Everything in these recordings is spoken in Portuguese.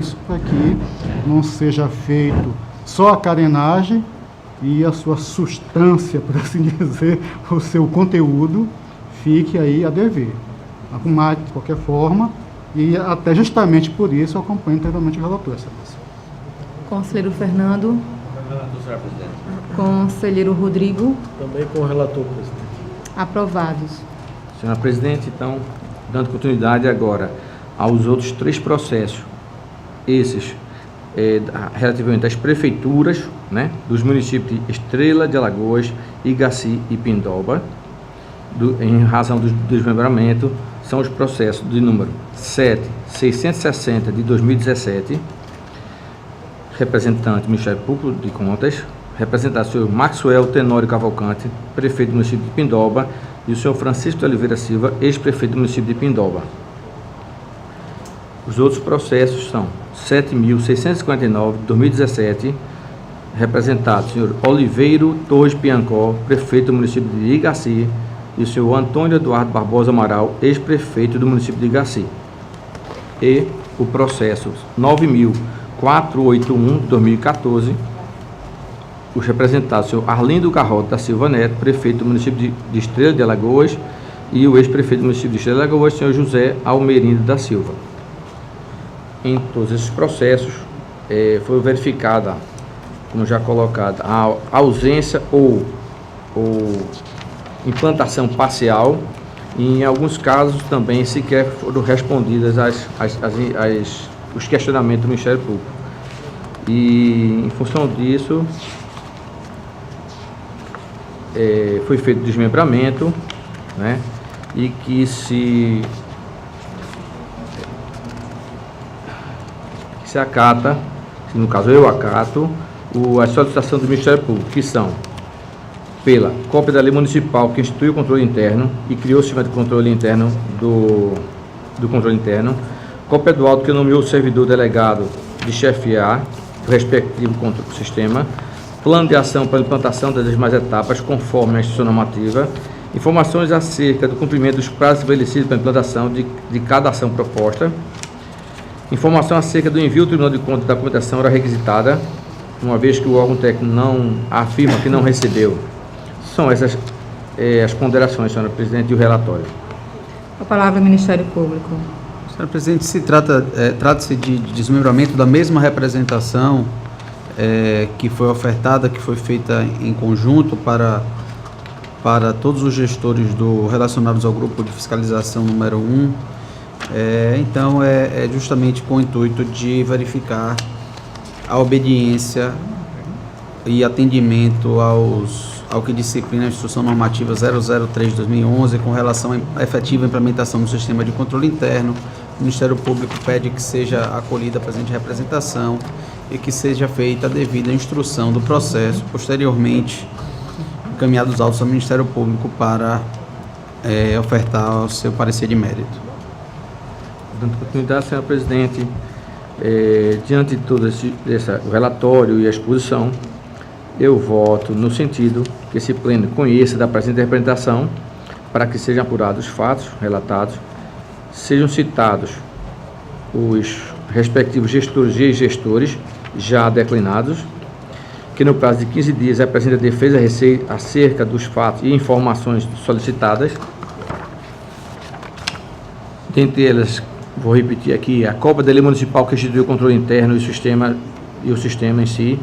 isso para que não seja feito só a carenagem e a sua substância, por assim dizer, o seu conteúdo fique aí a dever. Arrumar de qualquer forma, e até justamente por isso eu acompanho integralmente o relator, excelência. Conselheiro Fernando. Relator, senhora presidente. Conselheiro Rodrigo. Também com o relator, presidente. Aprovados. Senhora presidente, então, dando continuidade agora aos outros 3 processos, esses relativamente às prefeituras, né, dos municípios de Estrela de Alagoas, Igaci e Pindoba, em razão do desmembramento, são os processos de número 7660 de 2017, representante Ministério Público de Contas, representado o senhor Maxwell Tenório Cavalcante, prefeito do município de Pindoba, e o senhor Francisco de Oliveira Silva, ex-prefeito do município de Pindoba. Os outros processos são 7.659 de 2017, representado o senhor Oliveiro Torres Piancó, prefeito do município de Igaci, e o senhor Antônio Eduardo Barbosa Amaral, ex-prefeito do município de Igaci. E o processo 9.481 de 2014, os representados, o senhor Arlindo Garrote da Silva Neto, prefeito do município de Estrela de Alagoas, e o ex-prefeito do município de Estrela de Alagoas, o senhor José Almerindo da Silva. Em todos esses processos, foi verificada, como já colocado, a ausência ou implantação parcial, e em alguns casos também sequer foram respondidas os questionamentos do Ministério Público. E, em função disso, foi feito desmembramento, né, e que se acata, no caso eu acato, a solicitação do Ministério Público, que são pela cópia da lei municipal que institui o controle interno e criou o sistema de controle interno do controle interno, cópia do auto que nomeou o servidor delegado de chefiar o respectivo sistema, plano de ação para a implantação das demais etapas conforme a instrução normativa, informações acerca do cumprimento dos prazos estabelecidos para a implantação de cada ação proposta, informação acerca do envio ao Tribunal de Contas da documentação era requisitada, uma vez que o órgão técnico não afirma que não recebeu. São essas as ponderações, senhora presidente, e o relatório. A palavra ao Ministério Público. Senhora presidente, trata-se de desmembramento da mesma representação que foi ofertada, que foi feita em conjunto para todos os gestores relacionados ao grupo de fiscalização número 1. Então, é justamente com o intuito de verificar a obediência e atendimento ao que disciplina a Instrução Normativa 003/2011 com relação à efetiva implementação do sistema de controle interno. O Ministério Público pede que seja acolhida a presente representação e que seja feita a devida instrução do processo, posteriormente encaminhados autos ao Ministério Público para ofertar o seu parecer de mérito. Dando continuidade, senhora presidente, diante de todo o relatório e a exposição, eu voto no sentido que esse pleno conheça da presente representação para que sejam apurados os fatos relatados, sejam citados os respectivos gestores e gestores já declinados, que no prazo de 15 dias apresente a defesa acerca dos fatos e informações solicitadas. Dentre elas, vou repetir aqui, a cópia da lei municipal que instituiu o controle interno e o sistema em si,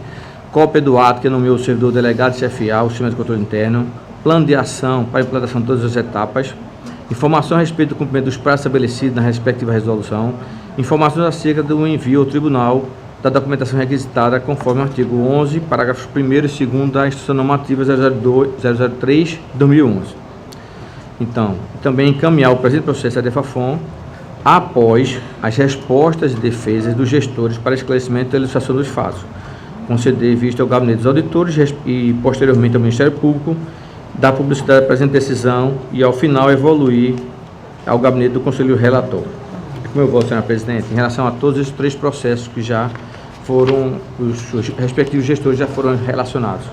cópia do ato que nomeou o servidor delegado de CFA, o sistema de controle interno, plano de ação para a implantação de todas as etapas, informação a respeito do cumprimento dos prazos estabelecidos na respectiva resolução, informações acerca do envio ao tribunal da documentação requisitada conforme o artigo 11, parágrafos 1º e 2º da Instrução Normativa 003/2011. Então, também encaminhar o presente processo à DEFAFON após as respostas e defesas dos gestores para esclarecimento e ilustração dos fatos, conceder vista ao gabinete dos auditores e, posteriormente, ao Ministério Público, dar publicidade à presente decisão e, ao final, evoluir ao gabinete do conselheiro relator. Como eu vou, senhora presidente, em relação a todos esses 3 processos que já foram, os respectivos gestores já foram relacionados.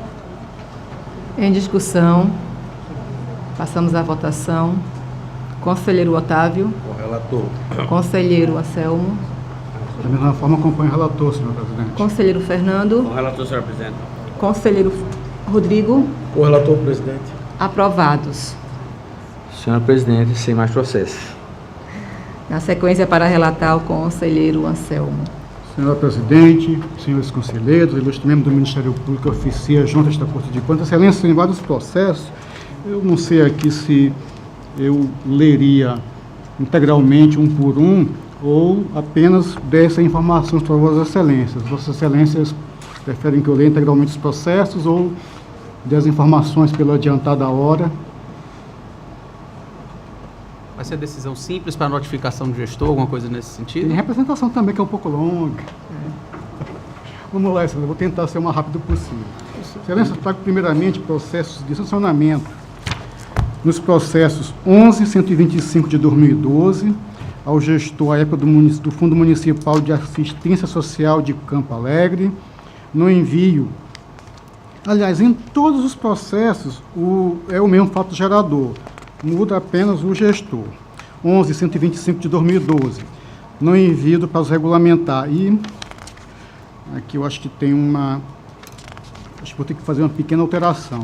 Em discussão, passamos à votação. Conselheiro Otávio. Com o relator. Conselheiro Anselmo. Da mesma forma, acompanho o relator, senhor presidente. Conselheiro Fernando. Com o relator, senhor presidente. Conselheiro Rodrigo. Com o relator, presidente. Aprovados. Senhor presidente, sem mais processos. Na sequência, para relatar, o conselheiro Anselmo. Senhor presidente, senhores conselheiros, ilustre membro do Ministério Público, oficia junto a esta Corte de Contas, excelência, em vários processos. Eu não sei aqui se eu leria integralmente um por um ou apenas dessa informações para Vossas Excelências. Vossas Excelências preferem que eu leia integralmente os processos ou dê as informações pela adiantada hora? Vai ser decisão simples para notificação do gestor, alguma coisa nesse sentido? Tem representação também que é um pouco longa. Vamos lá, Excelência, eu vou tentar ser o mais rápido possível. Excelência, eu trago primeiramente processos de sancionamento. Nos processos 11.125 de 2012, ao gestor, à época do Fundo Municipal de Assistência Social de Campo Alegre, no envio. Aliás, em todos os processos, é o mesmo fato gerador, muda apenas o gestor. 11.125 de 2012, no envio do prazo regulamentar. E aqui eu acho que tem acho que vou ter que fazer uma pequena alteração,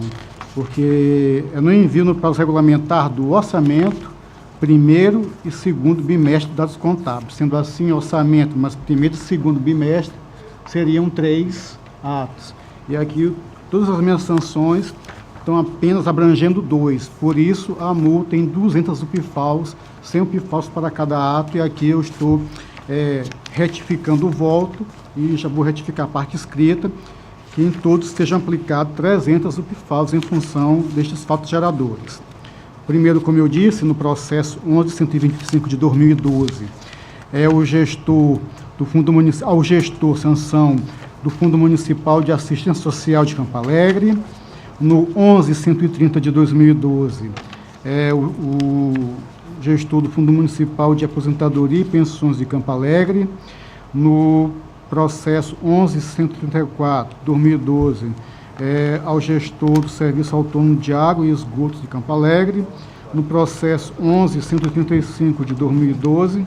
porque é no envio no prazo regulamentar do orçamento, primeiro e segundo bimestre de dados contábeis. Sendo assim, orçamento, mas primeiro e segundo bimestre seriam 3 atos. E aqui todas as minhas sanções estão apenas abrangendo 2. Por isso, a multa em 200 UPFAUs, 100 UPFAUs para cada ato. E aqui eu estou retificando o voto e já vou retificar a parte escrita, que em todos sejam aplicados 300 UPFAUs em função destes fatos geradores. Primeiro, como eu disse, no processo 11.125 de 2012, é o gestor do Fundo Municipal, ao gestor sanção do Fundo Municipal de Assistência Social de Campo Alegre. No 11.130 de 2012, é o gestor do Fundo Municipal de Aposentadoria e Pensões de Campo Alegre. No processo 11.134 de 2012, ao gestor do Serviço Autônomo de Água e Esgotos de Campo Alegre. No processo 11.135 de 2012,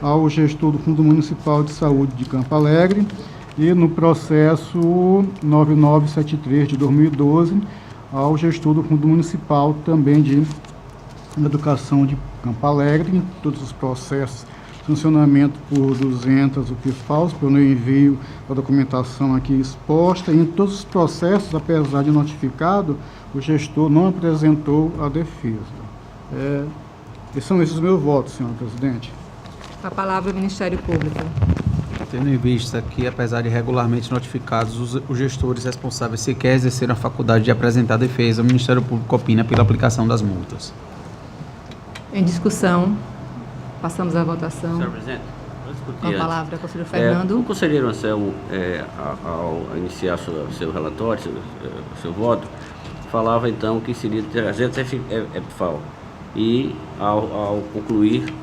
ao gestor do Fundo Municipal de Saúde de Campo Alegre. E no processo 9973 de 2012, ao gestor do Fundo Municipal também de Educação de Campo Alegre. Em todos os processos, sancionamento por 200 UPFAUs, pelo envio da documentação aqui exposta. E em todos os processos, apesar de notificado, o gestor não apresentou a defesa. São esses os meus votos, senhor presidente. Com a palavra, o Ministério Público. Tendo em vista que, apesar de regularmente notificados, os gestores responsáveis sequer exerceram a faculdade de apresentar defesa, o Ministério Público opina pela aplicação das multas. Em discussão, passamos à votação. Senhor presidente, vou discutir Com a antes. palavra, conselheiro Fernando. O conselheiro Anselmo, ao iniciar seu relatório, seu voto, falava então que seria 300 EPFAU. E ao concluir...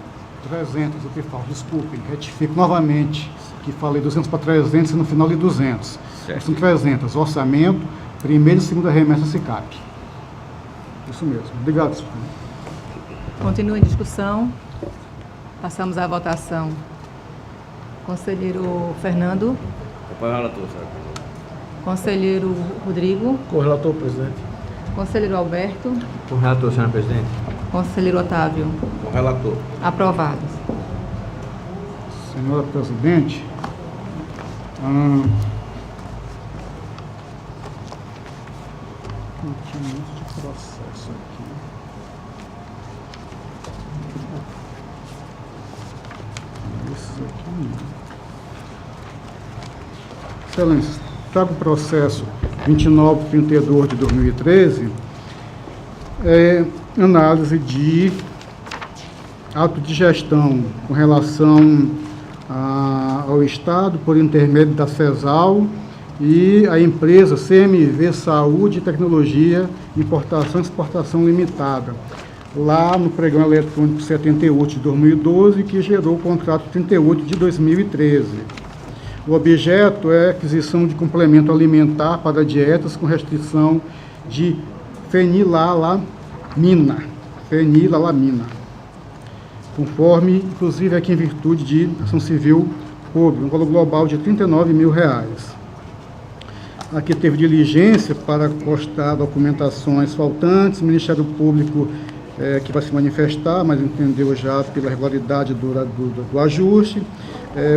300 UPFAUs, desculpem, retifico novamente, que falei 200 para 300 e no final de 200. Certo. São 300, orçamento, primeira e segunda remessa SICAP. Isso mesmo. Obrigado, senhor. Continua em discussão. Passamos à votação. Conselheiro Fernando. Acompanho o relator, senhor. Conselheiro Rodrigo. Com o relator, presidente. Conselheiro Alberto. Com o relator, senhor presidente. Conselheiro Otávio. Com o relator. Aprovados. Senhora presidente, tinha um monte de processo aqui. Isso aqui não. Excelência, trago o processo 2932 de 2013, análise de ato de gestão com relação ao Estado, por intermédio da CESAL e a empresa CMV Saúde e Tecnologia, Importação e Exportação Limitada, lá no pregão eletrônico 78 de 2012, que gerou o contrato 38 de 2013. O objeto é aquisição de complemento alimentar para dietas com restrição de fenilalamina, conforme, inclusive, aqui em virtude de ação civil Público, um valor global de R$ 39 mil. Aqui teve diligência para constar documentações faltantes, o Ministério Público que vai se manifestar, mas entendeu já pela regularidade do ajuste.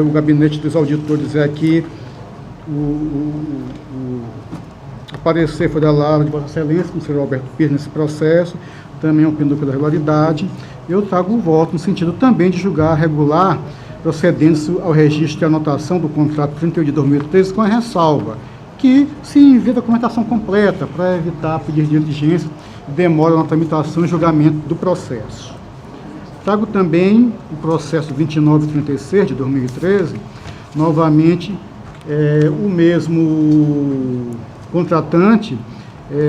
O gabinete dos auditores aqui, o parecer foi da Lara de Vossa Excelência, o senhor Alberto Pires, nesse processo, também opinião pela regularidade. Eu trago o voto no sentido também de julgar regular, procedendo ao registro de anotação do contrato 31 de 2013 com a ressalva, que se envia a documentação completa para evitar pedir de diligência, demora na tramitação e julgamento do processo. Trago também o processo 2936 de 2013, novamente o mesmo contratante,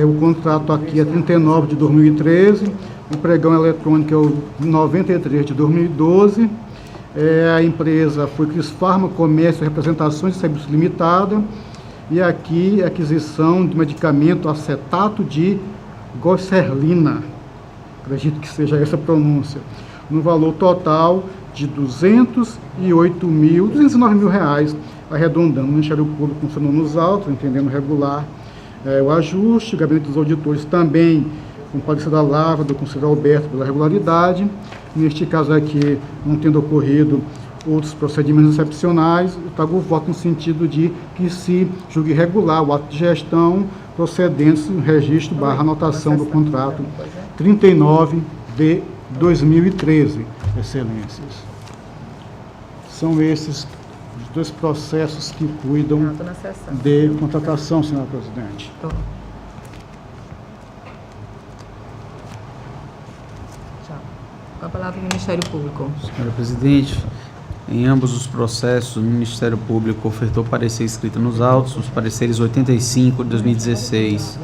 o contrato aqui é 39 de 2013, o pregão eletrônico é o 93 de 2012, a empresa foi Crisfarma Comércio, Representações e Serviços Limitada, e aqui aquisição de medicamento acetato de Goserlina, acredito que seja essa a pronúncia, no valor total de R$ 209 mil, arredondando. O Ministério Público funcionou nos autos, entendendo regular o ajuste. O Gabinete dos Auditores também, com o parecer da Lavra, do conselheiro Alberto, pela regularidade. Neste caso aqui, não tendo ocorrido outros procedimentos excepcionais, eu trago o voto no sentido de que se julgue regular o ato de gestão procedendo-se no registro / anotação do contrato 39 de 2013, Excelências. São esses os dois processos que cuidam de contratação, senhora presidente. Com a palavra do Ministério Público. Senhora presidente, em ambos os processos, o Ministério Público ofertou parecer escrito nos autos, os pareceres 85 de 2016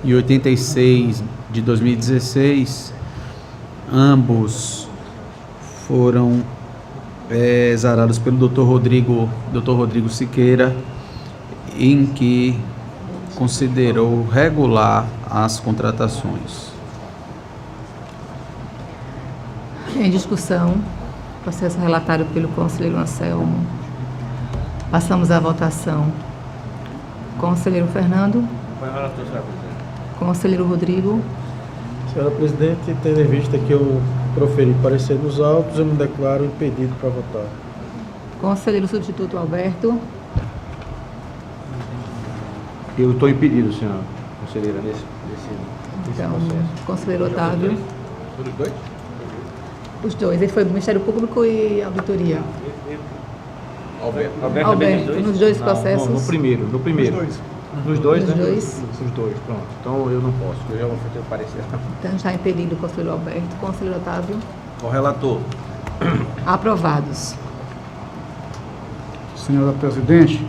e 86 de 2016, ambos foram exarados pelo Dr. Rodrigo Siqueira, em que considerou regular as contratações. Em discussão, processo relatado pelo conselheiro Anselmo. Passamos à votação. Conselheiro Fernando. Conselheiro Rodrigo. Senhora presidente, tendo em vista que eu proferi parecer nos autos, eu me declaro impedido para votar. Conselheiro substituto Alberto. Eu estou impedido, senhora conselheira, nesse Então, processo. Conselheiro Otávio. Os dois? Os dois. Ele foi do Ministério Público e Auditoria. Alberto, nos dois processos. No primeiro. Nos dois, Nos né? dois. Os dois, pronto. Então eu não posso, eu já vou fazer o parecer. Então está impedido o conselheiro Alberto. Conselheiro Otávio. O relator. Aprovados. Senhora presidente,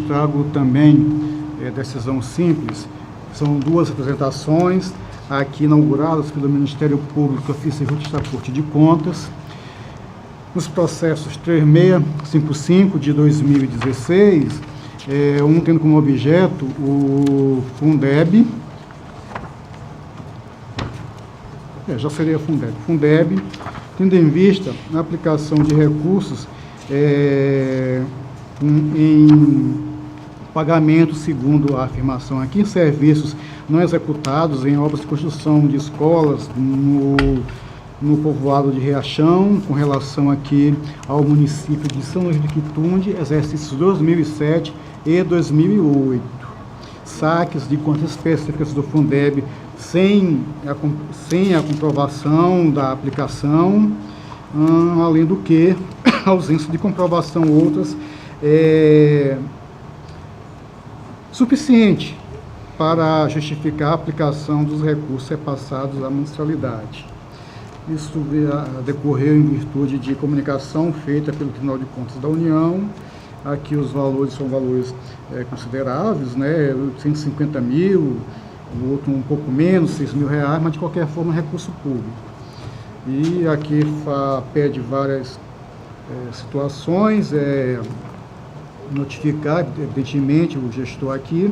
trago também decisão simples. São duas representações aqui inauguradas pelo Ministério Público, Ofício Civil de Corte de Contas. Nos processos 3655 de 2016, um tendo como objeto o Fundeb, já seria Fundeb, tendo em vista a aplicação de recursos em pagamento, segundo a afirmação aqui, em serviços não executados em obras de construção de escolas no povoado de Riachão, com relação aqui ao município de São Luís do Quitunde, exercícios 2007 e 2008. Saques de contas específicas do Fundeb sem a comprovação da aplicação, além do que a ausência de comprovação outras suficiente para justificar a aplicação dos recursos repassados à mensalidade. Isso decorreu em virtude de comunicação feita pelo Tribunal de Contas da União. Aqui os valores são valores consideráveis, né? 150 mil, o outro um pouco menos, 6 mil reais, mas de qualquer forma é recurso público. E aqui pede várias situações, notificar, evidentemente, o gestor aqui,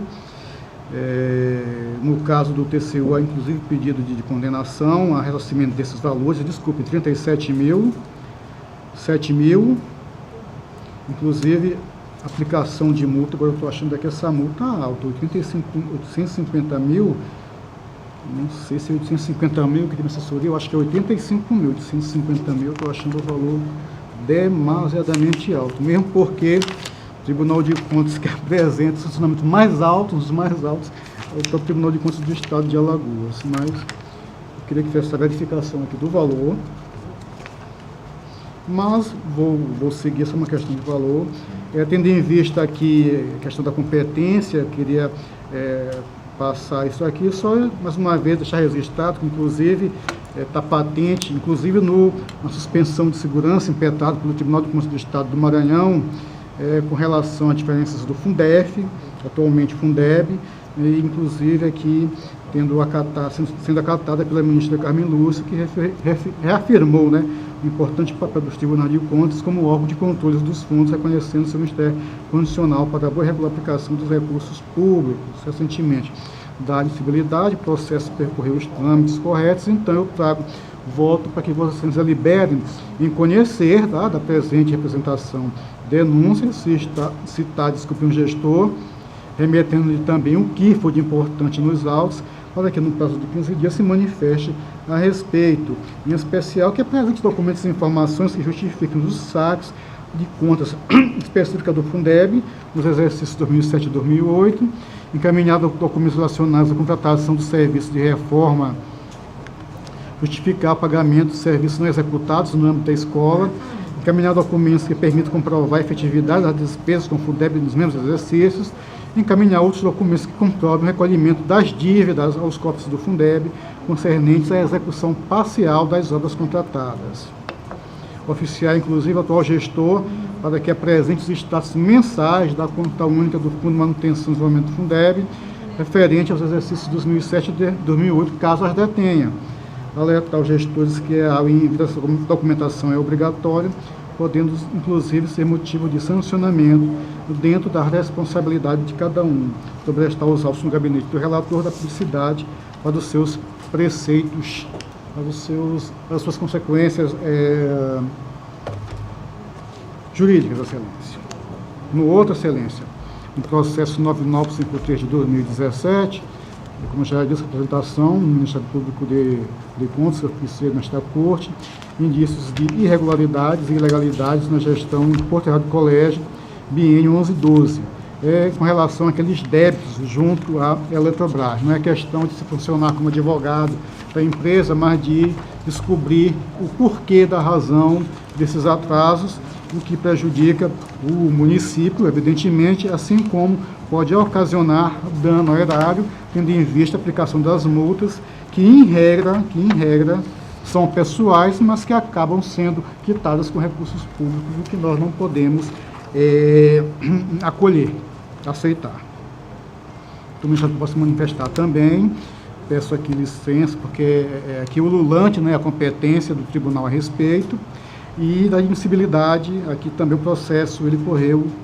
No caso do TCU, há inclusive pedido de condenação, a ressarcimento desses valores, desculpe, 37 mil, 7 mil, inclusive aplicação de multa. Agora eu estou achando que essa multa é alta, 850 mil, não sei se é 850 mil que tem assessoria, eu acho que é 85 mil, 850 mil, eu estou achando o valor demasiadamente alto, mesmo porque o Tribunal de Contas, que apresenta os funcionamentos mais altos, os mais altos, é o Tribunal de Contas do Estado de Alagoas. Mas eu queria que fizesse essa verificação aqui do valor, mas vou seguir essa uma questão de valor. Tendo em vista aqui a questão da competência, queria passar isso aqui, só mais uma vez deixar registrado que inclusive está patente, inclusive na suspensão de segurança impetrada pelo Tribunal de Contas do Estado do Maranhão, com relação a diferenças do Fundef, atualmente Fundeb, e inclusive aqui sendo acatada pela ministra Carmen Lúcia, que reafirmou, né, o importante papel dos tribunais de contas como órgão de controle dos fundos, reconhecendo seu ministério condicional para a boa e regular aplicação dos recursos públicos. Recentemente, da admissibilidade, o processo percorreu os trâmites corretos, então eu trago voto para que vocês liberem em conhecer, tá, da presente representação denúncia, se está, desculpe, um gestor, remetendo-lhe também o que for de importante nos autos, para que no prazo de 15 dias se manifeste a respeito, em especial que apresente documentos e informações que justifiquem os saques de contas específicas do Fundeb nos exercícios 2007 e 2008, encaminhado documentos relacionados à contratação do serviço de reforma, justificar o pagamento de serviços não executados no âmbito da escola, encaminhar documentos que permitam comprovar a efetividade das despesas com o Fundeb nos mesmos exercícios, encaminhar outros documentos que comprovem o recolhimento das dívidas aos cofres do Fundeb concernentes à execução parcial das obras contratadas. Oficiar, inclusive, o atual gestor para que apresente os status mensais da conta única do Fundo de Manutenção e Desenvolvimento do Fundeb, referente aos exercícios de 2007 e 2008, caso as detenha. Alertar os gestores que a envio dessa documentação é obrigatória, podendo, inclusive, ser motivo de sancionamento dentro da responsabilidade de cada um, sobre estar os autos no gabinete do relator da publicidade para os seus preceitos, para as suas consequências jurídicas, Excelência. No outro, Excelência, no processo 9953 de 2017, como já disse, a apresentação no Ministério Público de Contas, que oficiei nesta Corte, indícios de irregularidades e ilegalidades na gestão do Porto Errado Colégio, biênio 11-12, com relação àqueles débitos junto à Eletrobras. Não é questão de se funcionar como advogado da empresa, mas de descobrir o porquê da razão desses atrasos, o que prejudica o município, evidentemente, assim como pode ocasionar dano ao erário, tendo em vista a aplicação das multas, que em regra, são pessoais, mas que acabam sendo quitadas com recursos públicos, o que nós não podemos acolher, aceitar. Então, já posso manifestar também, peço aqui licença, porque aqui o ululante, né, a competência do tribunal a respeito, e da admissibilidade, aqui também o processo ele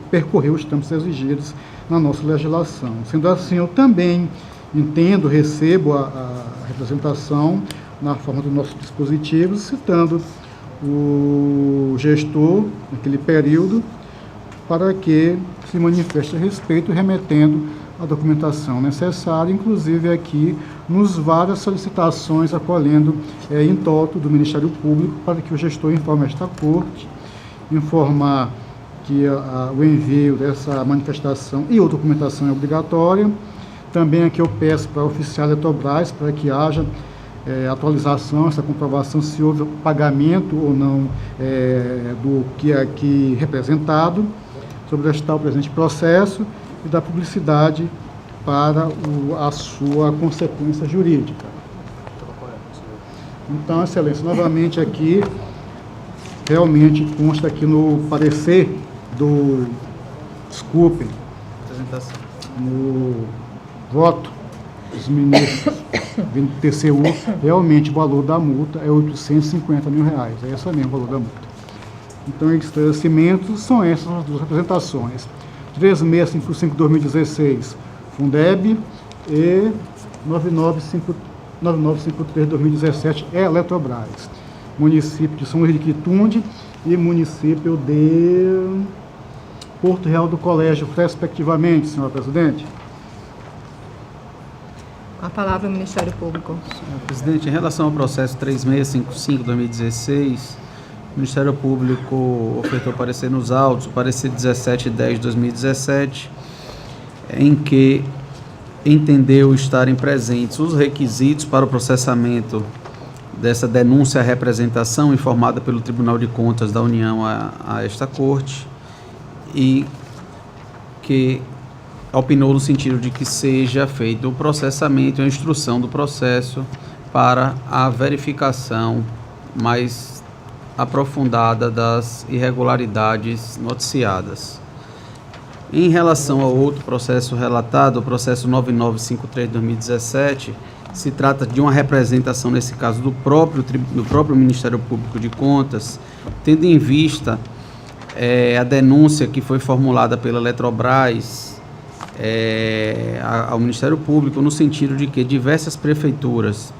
percorreu os trâmites exigidos na nossa legislação. Sendo assim, eu também entendo, recebo a representação na forma do nosso dispositivo, citando o gestor naquele período, para que se manifeste a respeito, remetendo a documentação necessária, inclusive aqui nos várias solicitações acolhendo em toto do Ministério Público, para que o gestor informe esta Corte, informar que o envio dessa manifestação e ou documentação é obrigatória. Também aqui eu peço para a oficial Eletrobras para que haja atualização, essa comprovação se houve pagamento ou não do que é aqui representado, sobre o presente processo e da publicidade para a sua consequência jurídica. Então, Excelência, novamente aqui, realmente consta aqui no parecer do, desculpem, no voto dos ministros vindo do TCU, realmente o valor da multa é R$850 mil, é esse mesmo o valor da multa. Então, esclarecimentos são essas as duas representações. 3655-2016, Fundeb, e 9953/2017 Eletrobras. Município de São Luís de Quitunde e município de Porto Real do Colégio, respectivamente, senhora presidente. Com a palavra o Ministério Público. Senhor presidente, em relação ao processo 3655/2016, o Ministério Público ofertou parecer nos autos, o parecer 1710/2017, em que entendeu estarem presentes os requisitos para o processamento dessa denúncia à representação informada pelo Tribunal de Contas da União a esta Corte, e que opinou no sentido de que seja feito o processamento e a instrução do processo para a verificação mais aprofundada das irregularidades noticiadas. Em relação ao outro processo relatado, o processo 9953/2017, se trata de uma representação, nesse caso, do próprio Ministério Público de Contas, tendo em vista a denúncia que foi formulada pela Eletrobras ao Ministério Público, no sentido de que diversas prefeituras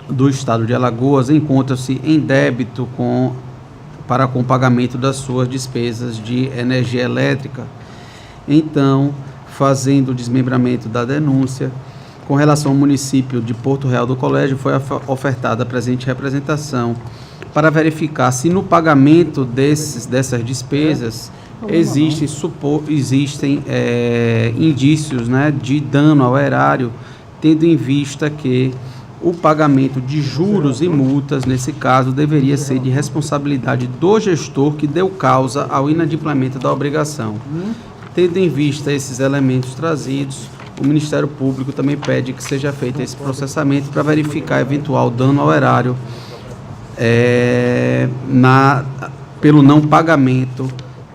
do estado de Alagoas encontram-se em débito para com o pagamento das suas despesas de energia elétrica. Então, fazendo o desmembramento da denúncia, com relação ao município de Porto Real do Colégio, foi ofertada a presente representação para verificar se no pagamento dessas despesas existem indícios, né, de dano ao erário, tendo em vista que o pagamento de juros e multas, nesse caso, deveria ser de responsabilidade do gestor que deu causa ao inadimplemento da obrigação. Tendo em vista esses elementos trazidos, o Ministério Público também pede que seja feito esse processamento para verificar eventual dano ao erário pelo não pagamento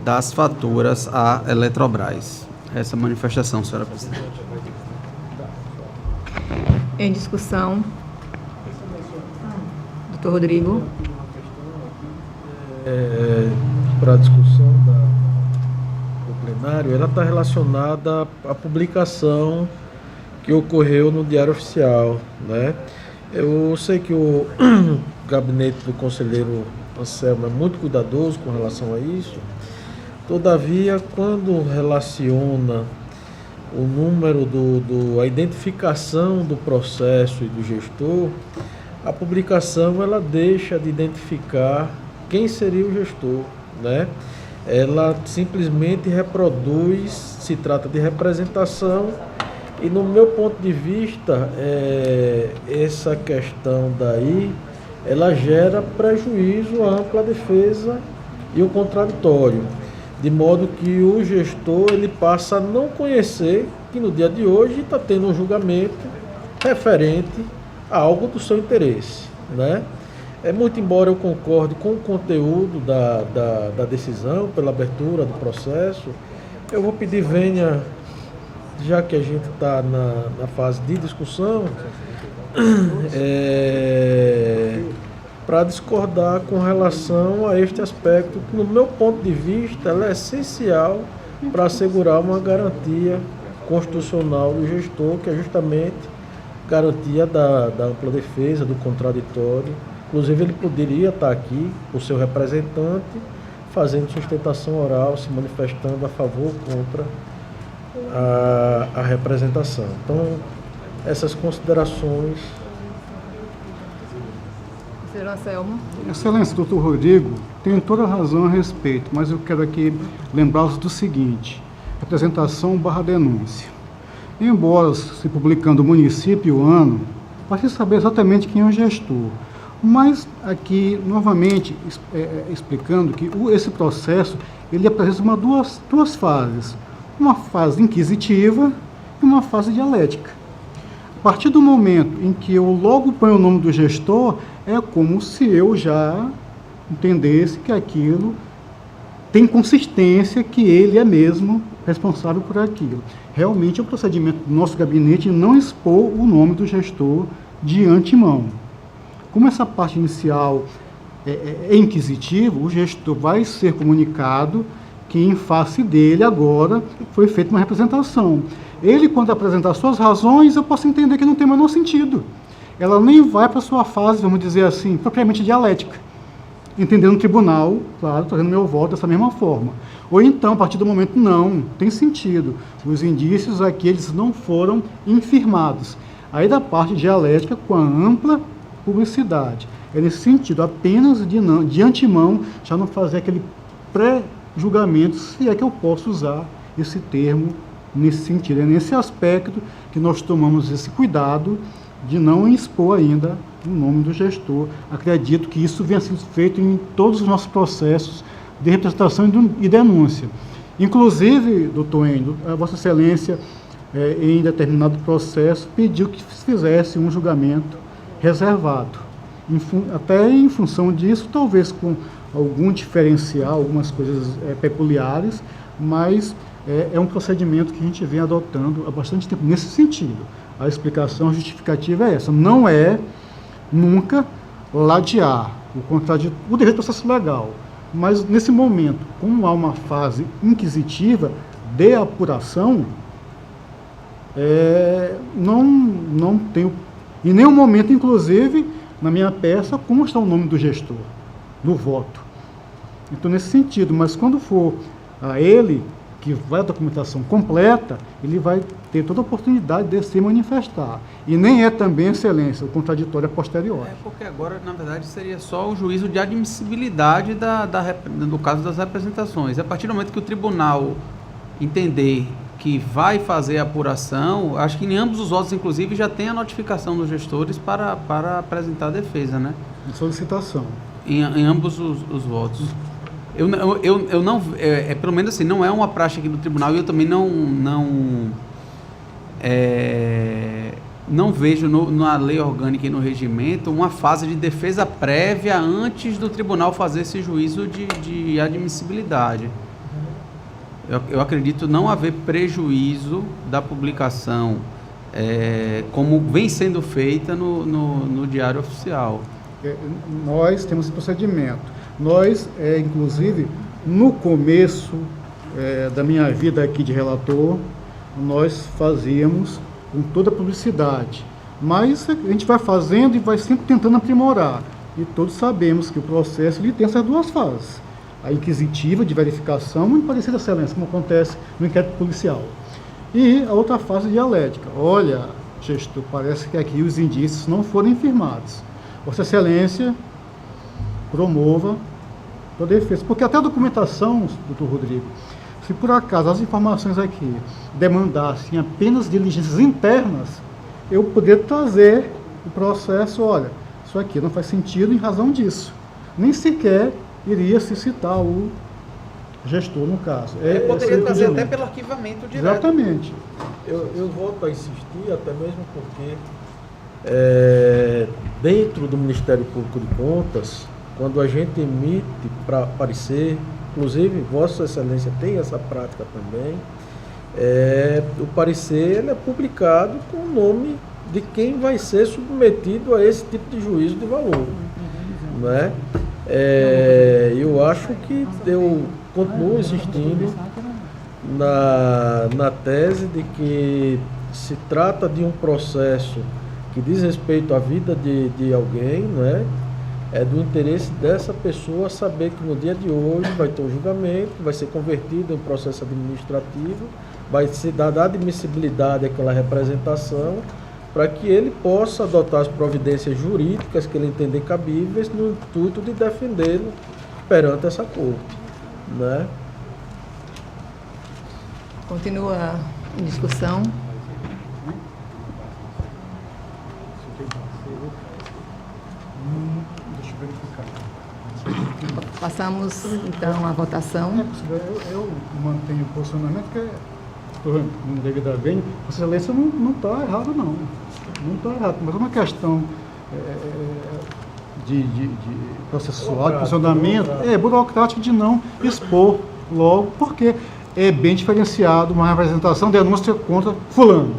das faturas à Eletrobras. Essa manifestação, senhora presidente. Em discussão. Doutor Rodrigo. Para a discussão do plenário, ela está relacionada à publicação que ocorreu no Diário Oficial, né? Eu sei que o gabinete do conselheiro Anselmo é muito cuidadoso com relação a isso. Todavia, quando relaciona o número a identificação do processo e do gestor, a publicação ela deixa de identificar quem seria o gestor, né? Ela simplesmente reproduz, se trata de representação, e no meu ponto de vista, essa questão daí, ela gera prejuízo à ampla defesa e o contraditório, de modo que o gestor ele passa a não conhecer que no dia de hoje está tendo um julgamento referente a algo do seu interesse, né? Muito embora eu concorde com o conteúdo da decisão, pela abertura do processo, eu vou pedir venha, já que a gente está na fase de discussão, para discordar com relação a este aspecto, que no meu ponto de vista ela é essencial para assegurar uma garantia constitucional do gestor, que é justamente garantia da ampla defesa, do contraditório. Inclusive ele poderia estar aqui, o seu representante, fazendo sustentação oral, se manifestando a favor ou contra a representação. Então, essas considerações. Senhor Anselmo. Excelência, doutor Rodrigo, tem toda a razão a respeito, mas eu quero aqui lembrá-los do seguinte: representação / denúncia. Embora se publicando o município e o ano, para se saber exatamente quem é o gestor. Mas aqui, novamente, explicando que esse processo, ele apresenta duas fases. Uma fase inquisitiva e uma fase dialética. A partir do momento em que eu logo ponho o nome do gestor, é como se eu já entendesse que aquilo tem consistência, que ele é mesmo responsável por aquilo. Realmente é um procedimento do nosso gabinete não expor o nome do gestor de antemão. Como essa parte inicial é inquisitiva, o gestor vai ser comunicado que em face dele agora foi feita uma representação. Ele, quando apresentar suas razões, eu posso entender que não tem o menor sentido. Ela nem vai para a sua fase, vamos dizer assim, propriamente dialética. Entendendo o tribunal, claro, trazendo meu voto dessa mesma forma. Ou então, a partir do momento, não, tem sentido. Os indícios aqui, eles não foram infirmados. Aí da parte dialética, com a ampla publicidade. É nesse sentido, apenas de antemão, já não fazer aquele pré-julgamento, se é que eu posso usar esse termo nesse sentido. É nesse aspecto que nós tomamos esse cuidado de não expor ainda o nome do gestor. Acredito que isso venha sendo feito em todos os nossos processos de representação e denúncia. Inclusive, doutor Endo, a Vossa Excelência, em determinado processo, pediu que fizesse um julgamento reservado. Até em função disso, talvez com algum diferencial, algumas coisas peculiares, mas é um procedimento que a gente vem adotando há bastante tempo nesse sentido. A explicação justificativa é essa. Não é nunca ladear o direito ao processo legal, mas nesse momento, como há uma fase inquisitiva de apuração, não tenho, em nenhum momento, inclusive, na minha peça, consta o nome do gestor, do voto. Então, nesse sentido, mas quando for a ele, que vai a documentação completa, ele vai ter toda a oportunidade de se manifestar. E nem é também, Excelência, o contraditório posterior. Porque agora, na verdade, seria só o juízo de admissibilidade do caso das representações. A partir do momento que o tribunal entender que vai fazer a apuração, acho que em ambos os votos, inclusive, já tem a notificação dos gestores para apresentar a defesa, né? De solicitação. Em ambos os votos. Eu não, pelo menos assim, não é uma praxe aqui do tribunal, e eu também não vejo na lei orgânica e no regimento uma fase de defesa prévia antes do tribunal fazer esse juízo de admissibilidade. Eu acredito não haver prejuízo da publicação como vem sendo feita no Diário Oficial. Nós temos esse procedimento. Nós, inclusive, no começo da minha vida aqui de relator, nós fazíamos com toda a publicidade. Mas a gente vai fazendo e vai sempre tentando aprimorar. E todos sabemos que o processo ele tem essas duas fases. A inquisitiva, de verificação, e parecer da excelência, como acontece no inquérito policial. E a outra fase dialética. Olha, gestor, parece que aqui os indícios não foram infirmados. Vossa Excelência promova a defesa. Porque até a documentação, doutor Rodrigo, se por acaso as informações aqui demandassem apenas diligências internas, eu poderia trazer o processo, olha, isso aqui não faz sentido em razão disso. Nem sequer iria se citar o gestor, no caso. Poderia trazer até pelo arquivamento direto. Exatamente. Eu volto a insistir, até mesmo porque dentro do Ministério Público de Contas, quando a gente emite para parecer, inclusive Vossa Excelência tem essa prática também, o parecer ele é publicado com o nome de quem vai ser submetido a esse tipo de juízo de valor. Não é? Eu acho que eu continuo insistindo na tese de que se trata de um processo que diz respeito à vida de alguém, não é? É do interesse dessa pessoa saber que no dia de hoje vai ter um julgamento, vai ser convertido em processo administrativo, vai ser dada admissibilidade àquela representação, para que ele possa adotar as providências jurídicas que ele entender cabíveis no intuito de defendê-lo perante essa corte, né? Continua em discussão. Deixa eu verificar. Passamos, então, à votação. Eu mantenho o posicionamento que no devido a bem, a excelência não está errado, não. Não está errado, mas é uma questão de processual, de funcionamento, burocrático de não expor logo, porque é bem diferenciado uma representação, denúncia contra fulano.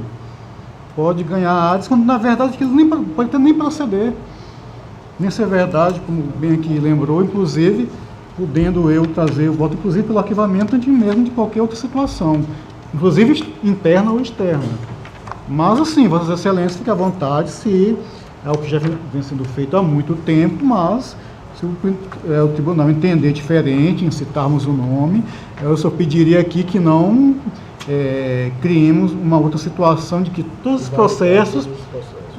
Pode ganhar áreas, quando na verdade aquilo nem pode nem proceder. Nem ser verdade, como bem aqui lembrou, inclusive, podendo eu trazer o voto, inclusive pelo arquivamento de qualquer outra situação, inclusive interna ou externa. Mas, assim, Vossas Excelências, fiquem à vontade, se é o que já vem sendo feito há muito tempo, mas se o tribunal entender diferente, em citarmos o nome, eu só pediria aqui que não criemos uma outra situação de que todos os processos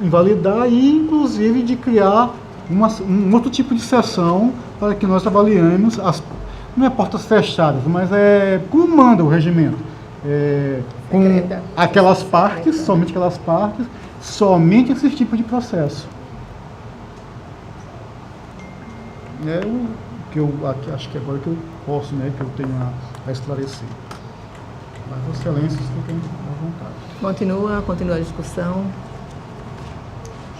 invalidar e, inclusive, de criar um outro tipo de sessão para que nós avaliemos, não é portas fechadas, mas como manda o regimento, com aquelas partes, somente esse tipo de processo. É o que eu acho que agora que eu posso, que eu tenho a esclarecer. Mas, Vossas Excelências, fiquem à vontade. Continua a discussão.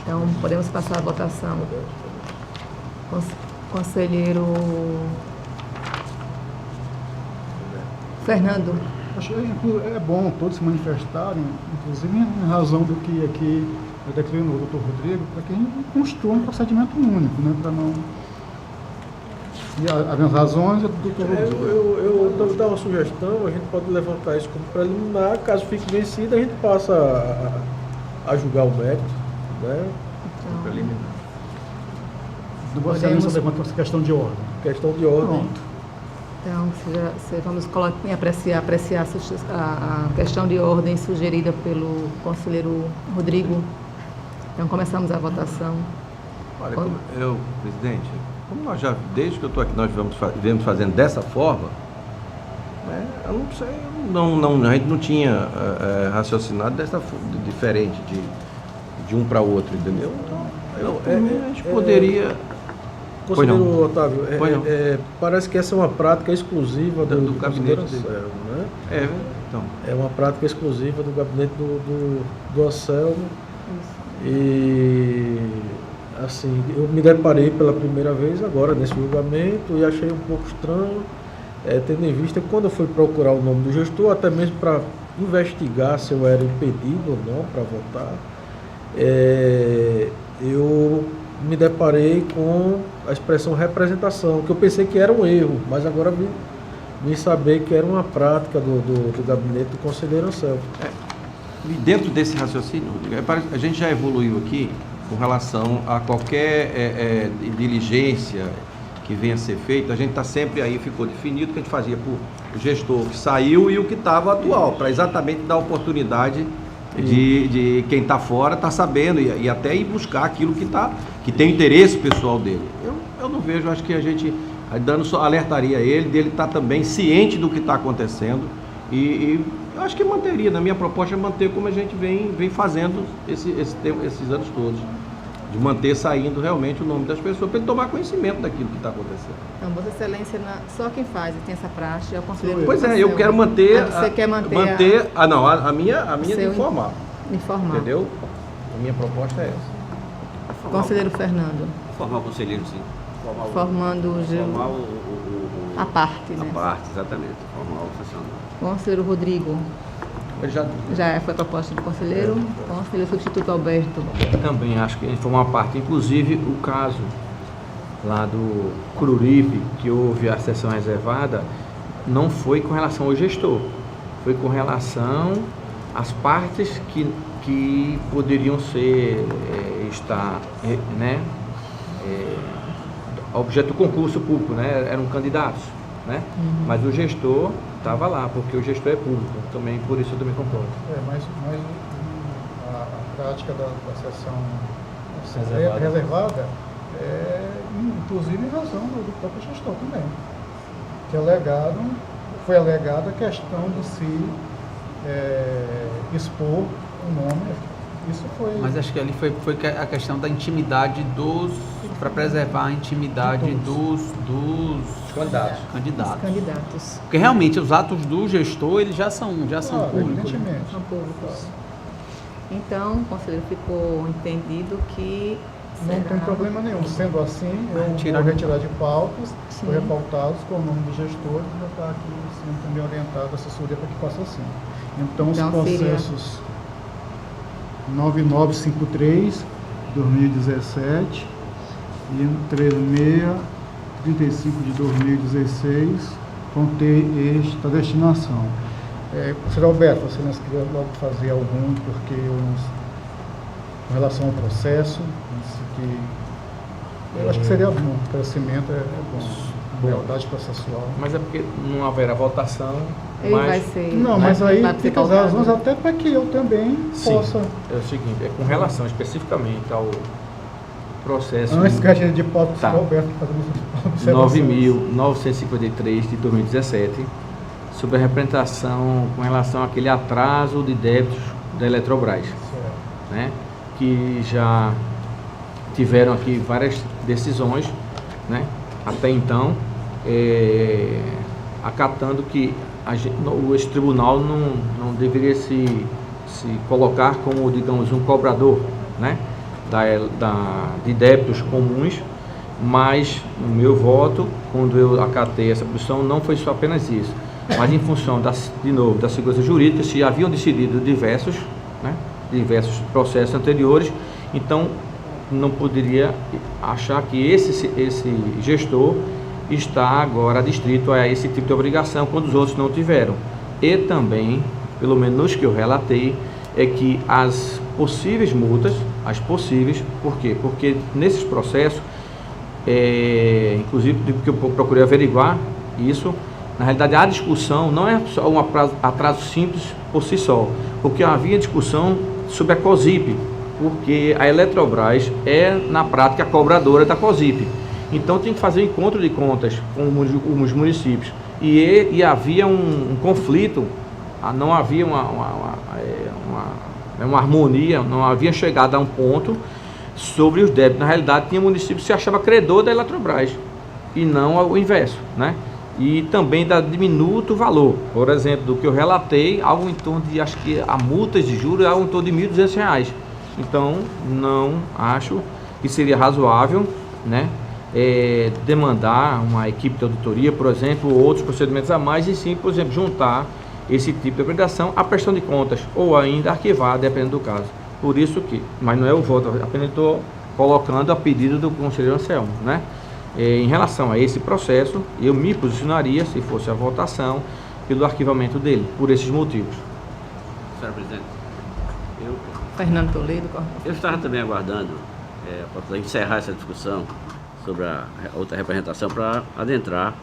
Então, podemos passar a votação. Conselheiro Fernando. É bom todos se manifestarem, inclusive em razão do que aqui declinou o doutor Rodrigo, para que a gente construa um procedimento único, para não... E as razões do doutor Rodrigo. Eu dar uma sugestão, a gente pode levantar isso como preliminar, caso fique vencido, a gente passa a julgar o mérito, né? Preliminar. Vossa Excelência levanta essa questão de ordem. Questão de ordem. Pronto. Então, vamos apreciar a questão de ordem sugerida pelo conselheiro Rodrigo. Então, começamos a votação. Olha, presidente, como nós já, desde que eu estou aqui, nós viemos fazendo dessa forma, eu não sei, a gente não tinha raciocinado diferente de um para outro, entendeu? Então, a gente poderia... Conselheiro Otávio, parece que essa é uma prática exclusiva do gabinete Anselmo, né? Então. É uma prática exclusiva do gabinete do Anselmo. E, assim, eu me deparei pela primeira vez agora nesse julgamento e achei um pouco estranho, tendo em vista que quando eu fui procurar o nome do gestor, até mesmo para investigar se eu era impedido ou não para votar, eu me deparei com a expressão representação, que eu pensei que era um erro, mas agora vim saber que era uma prática do gabinete do conselheiro Anselmo. E dentro desse raciocínio, a gente já evoluiu aqui com relação a qualquer diligência que venha a ser feita, a gente está sempre aí, ficou definido que a gente fazia por o gestor que saiu e o que estava atual, para exatamente dar oportunidade de quem está fora está sabendo e até ir buscar aquilo que tem interesse pessoal dele. Eu não vejo, acho que a gente alertaria ele, dele estar também ciente do que está acontecendo e eu acho que manteria, na minha proposta é manter como a gente vem fazendo esses anos todos, de manter saindo realmente o nome das pessoas para ele tomar conhecimento daquilo que está acontecendo. Então, Vossa Excelência, só quem faz e tem essa praxe é o conselheiro. Pois eu quero manter. Você quer manter? A minha é de informar. Informar. Entendeu? A minha proposta é essa. Conselheiro Fernando. Formar o conselheiro, sim. Formando a parte, né? A parte, exatamente. Formar o funcionário. Conselheiro Rodrigo. Já foi a proposta do conselheiro. Conselheiro substituto Alberto. Também acho que a gente formou uma parte. Inclusive, o caso lá do Cururipe, que houve a sessão reservada, não foi com relação ao gestor. Foi com relação às partes que poderiam estar objeto do concurso público, né? Eram candidatos, né? Mas o gestor estava lá, porque o gestor é público, também, por isso eu também concordo. Mas a prática da sessão reservada inclusive em razão do próprio gestor também. Foi alegada a questão de se expor o nome. Isso foi... Mas acho que ali foi a questão da intimidade para preservar a intimidade dos candidatos. Porque realmente os atos do gestor, eles já são públicos. São públicos. Então, o conselheiro ficou entendido que não tem problema nenhum. Sendo assim, eu vou retirar de pautas, vou repautá-los com o nome do gestor e já está aqui sendo também orientado a assessoria para que faça assim. Então os processos 9953, 2017 e 36 35 de 2016 contém esta destinação. Professor Alberto, você não queria logo fazer algum, porque com relação ao processo, eu acho que seria bom, o crescimento é bom, lealdade processual. Mas é porque não haverá votação, Ele vai ser... Não, mas aí vai ser fica as pautado. razões até para que eu também possa... É o seguinte, é com relação especificamente ao processo... Antes que a gente de pauta, Tá. o Alberto fazendo observações. 9.953 de 2017, sobre a representação com relação àquele atraso de débitos da Eletrobras, Certo. né? Que já tiveram aqui várias decisões, né? Até então, acatando que esse tribunal não deveria se colocar como, digamos, um cobrador, né? De débitos comuns, mas no meu voto, quando eu acatei essa posição, não foi só apenas isso, mas em função, da segurança jurídica, se haviam decidido diversos processos anteriores, então não poderia achar que esse gestor está agora adstrito a esse tipo de obrigação, quando os outros não tiveram. E também, pelo menos nos que eu relatei, é que as possíveis multas, por quê? Porque nesses processos, inclusive porque eu procurei averiguar isso, na realidade a discussão não é só um atraso simples por si só, porque havia discussão sobre a COSIP, porque a Eletrobras é na prática a cobradora da COSIP, então tem que fazer um encontro de contas com os municípios, e havia um conflito, não havia uma harmonia, não havia chegado a um ponto sobre os débitos. Na realidade, tinha município que se achava credor da Eletrobras e não o inverso, né? E também da diminuto valor. Por exemplo, do que eu relatei, algo em torno de, acho que a multas de juros, algo em torno de R$ 1.200. Então, não acho que seria razoável, né, demandar uma equipe de auditoria, por exemplo, ou outros procedimentos a mais, e sim, por exemplo, juntar esse tipo de obrigação à prestação de contas, ou ainda arquivar, dependendo do caso. Por isso que, mas não é o voto, apenas estou colocando a pedido do conselheiro Anselmo, né? Em relação a esse processo, eu me posicionaria, se fosse a votação, pelo arquivamento dele, por esses motivos. Senhor presidente, Fernando Toledo. eu estava também aguardando para encerrar essa discussão sobre a outra representação para adentrar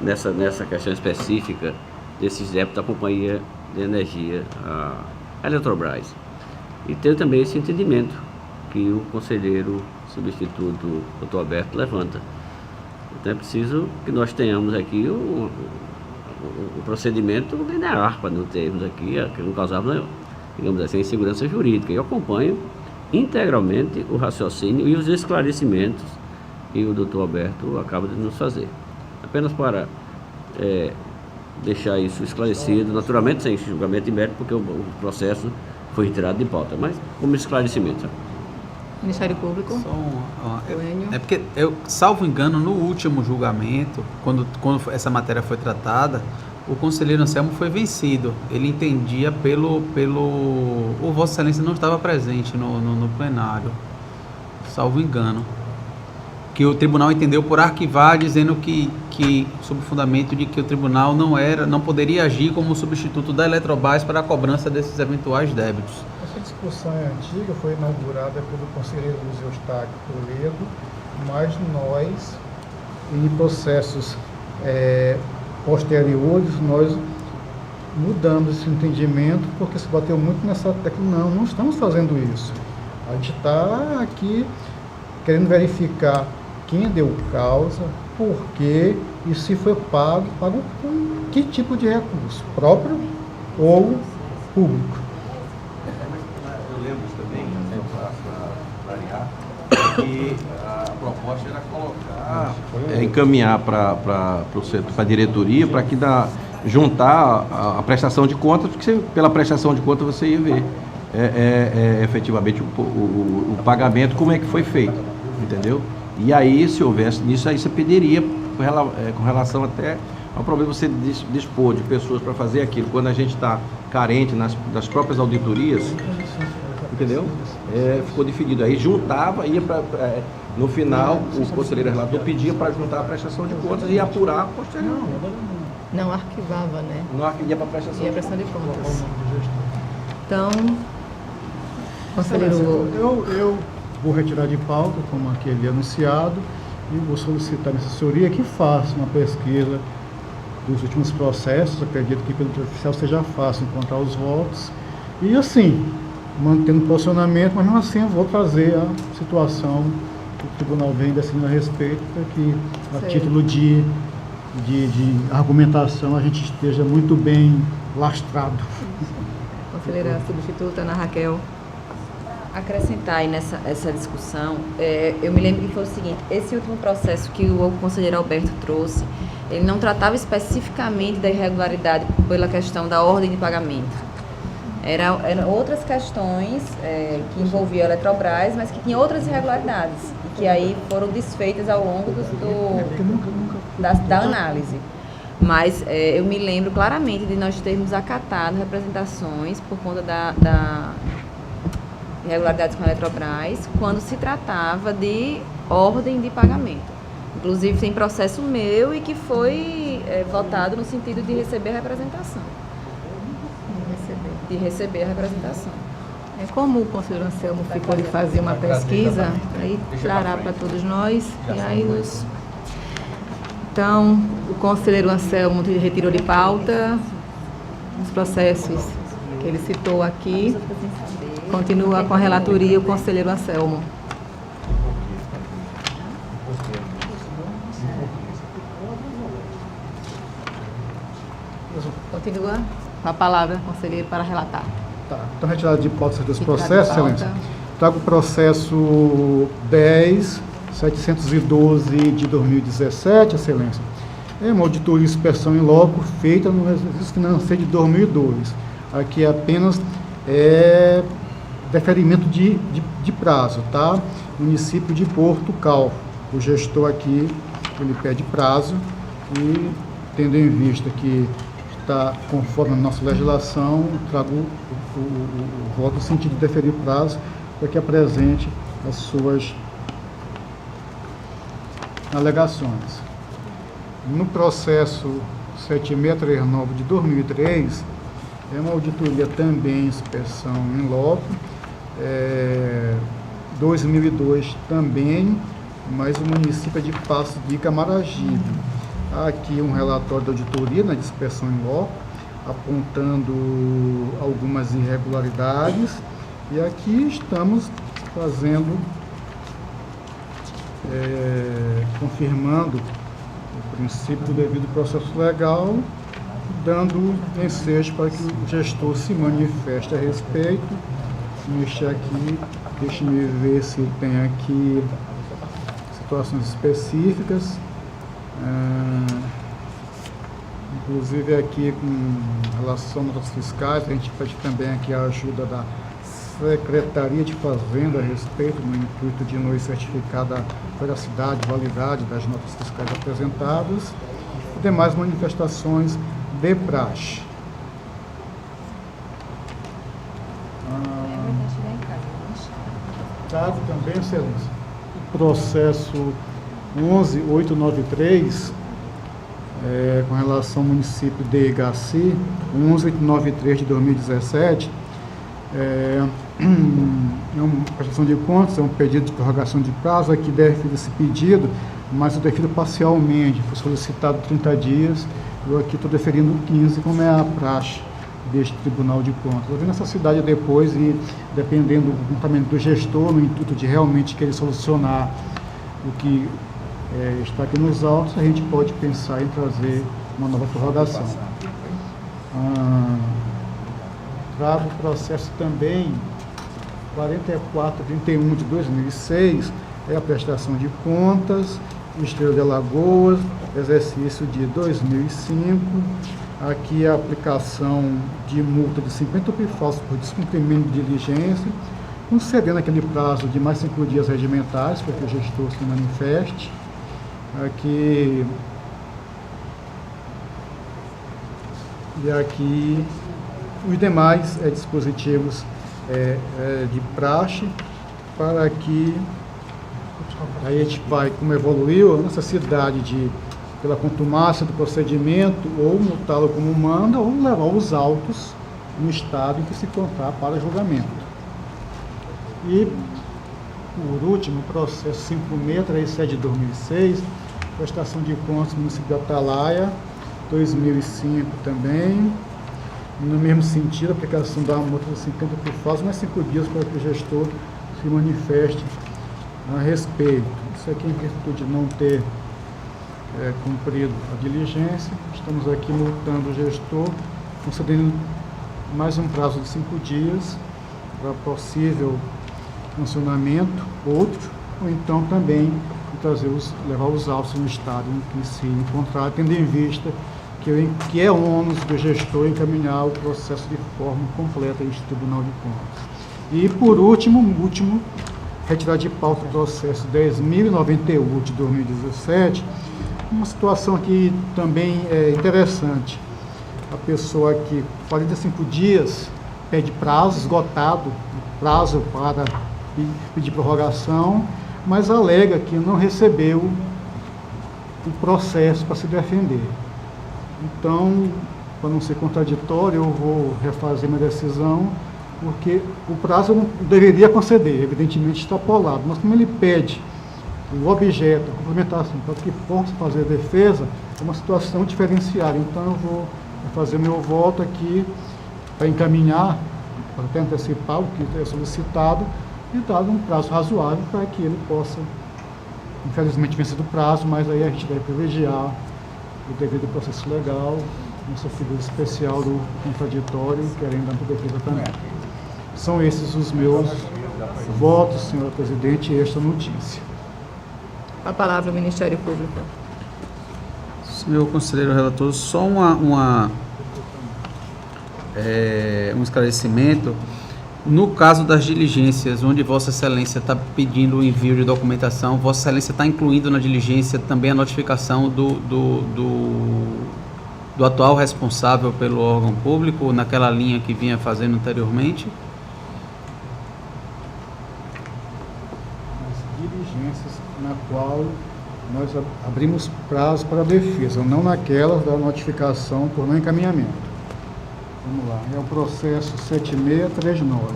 nessa questão específica desses débitos da Companhia de Energia, a Eletrobras. E ter também esse entendimento que o conselheiro substituto, Dr. Alberto, levanta. Então é preciso que nós tenhamos aqui o procedimento linear, para não termos aqui, que não causava, digamos assim, insegurança jurídica. Eu acompanho integralmente o raciocínio e os esclarecimentos que o Dr. Alberto acaba de nos fazer. Apenas para deixar isso esclarecido, naturalmente sem julgamento de mérito, porque o processo foi retirado de pauta, mas como esclarecimento. Ministério Público. É porque, eu salvo engano, no último julgamento, quando essa matéria foi tratada, o conselheiro Anselmo foi vencido. Ele entendia o Vossa Excelência não estava presente no plenário, salvo engano, que o tribunal entendeu por arquivar, dizendo que sob o fundamento de que o tribunal não poderia agir como substituto da Eletrobras para a cobrança desses eventuais débitos. Essa discussão é antiga, foi inaugurada pelo conselheiro Luiz Eustáquio Toledo, mas nós, em processos posteriores, nós mudamos esse entendimento, porque se bateu muito nessa tecla, não estamos fazendo isso. A gente está aqui querendo verificar quem deu causa, por quê, e se foi pago com que tipo de recurso, próprio ou público. Eu lembro também, para variar, que a proposta era colocar, encaminhar para a diretoria, para que juntar a prestação de contas, porque pela prestação de contas você ia ver efetivamente o pagamento, como é que foi feito, entendeu? E aí, se houvesse nisso, aí você pediria, com relação até ao problema, você dispor de pessoas para fazer aquilo. Quando a gente está carente das próprias auditorias, entendeu? Ficou definido. Aí juntava, ia para... no final, o conselheiro relator pedia para juntar a prestação de contas e apurar posteriormente. Não arquivava, né? Ia para a prestação Ia de prestação de contas. contas. Então, conselheiro... Eu vou retirar de pauta, como aquele anunciado, e vou solicitar à assessoria que faça uma pesquisa dos últimos processos. Acredito que pelo Diário Oficial seja fácil encontrar os votos. E assim, mantendo o posicionamento, mas mesmo assim eu vou trazer a situação que o tribunal vem decidindo a respeito, para que a título de argumentação a gente esteja muito bem lastrado. Conselheira substituta Ana Raquel. Acrescentar aí essa discussão, eu me lembro que foi o seguinte: esse último processo que o conselheiro Alberto trouxe, ele não tratava especificamente da irregularidade pela questão da ordem de pagamento. Eram outras questões que envolviam a Eletrobras, mas que tinham outras irregularidades, e que aí foram desfeitas ao longo da análise. Mas eu me lembro claramente de nós termos acatado representações por conta da irregularidades com a Eletrobras, quando se tratava de ordem de pagamento. Inclusive tem processo meu e que foi votado no sentido de receber a representação. De receber a representação. Como o conselheiro Anselmo ficou de fazer uma pesquisa, aí trará para todos nós, e aí nos... Então, o conselheiro Anselmo retirou de pauta os processos que ele citou aqui. Continua com a relatoria o conselheiro Anselmo. Continua com a palavra, conselheiro, para relatar. Tá. Então, retirada de pauta dos processos, excelência. Trago o processo 10.712 de 2017, excelência. É uma auditoria e inspeção em loco feita no exercício financeiro de 2002. Aqui é apenas deferimento de prazo, tá? Município de Porto Calvo. O gestor aqui, ele pede prazo e, tendo em vista que está conforme a nossa legislação, trago o voto no sentido de deferir prazo para que apresente as suas alegações. No processo 7639 de 2003, é uma auditoria também, inspeção em loco, 2002 também, mas o município é de Passo de Camaragibe. Há aqui um relatório da auditoria na inspeção em loco, apontando algumas irregularidades, e aqui estamos fazendo, confirmando o princípio do devido processo legal, dando ensejo para que o gestor se manifeste a respeito. Mexer aqui, deixe-me ver se tem aqui situações específicas, inclusive aqui com relação a notas fiscais. A gente pede também aqui a ajuda da Secretaria de Fazenda a respeito, no intuito de nos certificar da veracidade e validade das notas fiscais apresentadas, e demais manifestações de praxe. Trago também, excelência, o processo 11893, com relação ao município de Igaci, 11893 de 2017, é uma prestação de contas, é um pedido de prorrogação de prazo. Aqui deve esse pedido, mas eu defiro parcialmente, foi solicitado 30 dias, eu aqui estou deferindo 15, como é a praxe deste Tribunal de Contas. Eu vim nessa cidade depois e, dependendo do comportamento do gestor, no intuito de realmente querer solucionar o que está aqui nos autos, a gente pode pensar em trazer uma nova prorrogação. Trago o processo também 4431 de 2006, é a prestação de contas, Estrela de Alagoas, exercício de 2005. Aqui a aplicação de multa de 50 falsos por descumprimento de diligência, concedendo aquele prazo de mais 5 dias regimentais para que o gestor se manifeste. Aqui e aqui os demais dispositivos de praxe, para que aí a gente vai, como evoluiu, a necessidade de, pela contumácia do procedimento, ou multá-lo como manda, ou levar os autos no estado em que se encontrar para julgamento. E, por último, o processo 5637 de 2006, prestação de contas do município de Atalaia, 2005 também, no mesmo sentido, a aplicação da multa de 50 por falta, mais 5 dias para que o gestor se manifeste a respeito. Isso aqui em virtude de não ter cumprido a diligência, estamos aqui multando o gestor, concedendo mais um prazo de 5 dias para possível funcionamento, outro, ou então também levar os autos no estado em que se encontrar, tendo em vista que é ônus do gestor encaminhar o processo de forma completa neste Tribunal de Contas. E, por último, retirar de pauta o processo 10.091 de 2017, uma situação aqui também interessante. A pessoa que 45 dias pede prazo, esgotado, prazo para pedir prorrogação, mas alega que não recebeu o processo para se defender. Então, para não ser contraditório, eu vou refazer minha decisão, porque o prazo eu não deveria conceder, evidentemente extrapolado, mas como ele pede o objeto, a complementação, para que possa fazer a defesa, é uma situação diferenciada. Então, eu vou fazer meu voto aqui para encaminhar, para até antecipar o que é solicitado, e dado um prazo razoável para que ele possa, infelizmente, vencer do prazo, mas aí a gente deve privilegiar o devido processo legal, nossa figura especial do contraditório, querendo a defesa também. São esses os meus votos, senhora presidente, e esta notícia. A palavra ao Ministério Público. Senhor conselheiro relator, só um esclarecimento. No caso das diligências, onde Vossa Excelência está pedindo o envio de documentação, Vossa Excelência está incluindo na diligência também a notificação do atual responsável pelo órgão público, naquela linha que vinha fazendo anteriormente? As diligências na qual nós abrimos prazo para a defesa, não naquelas da notificação por não encaminhamento. Vamos lá, é o processo 7639.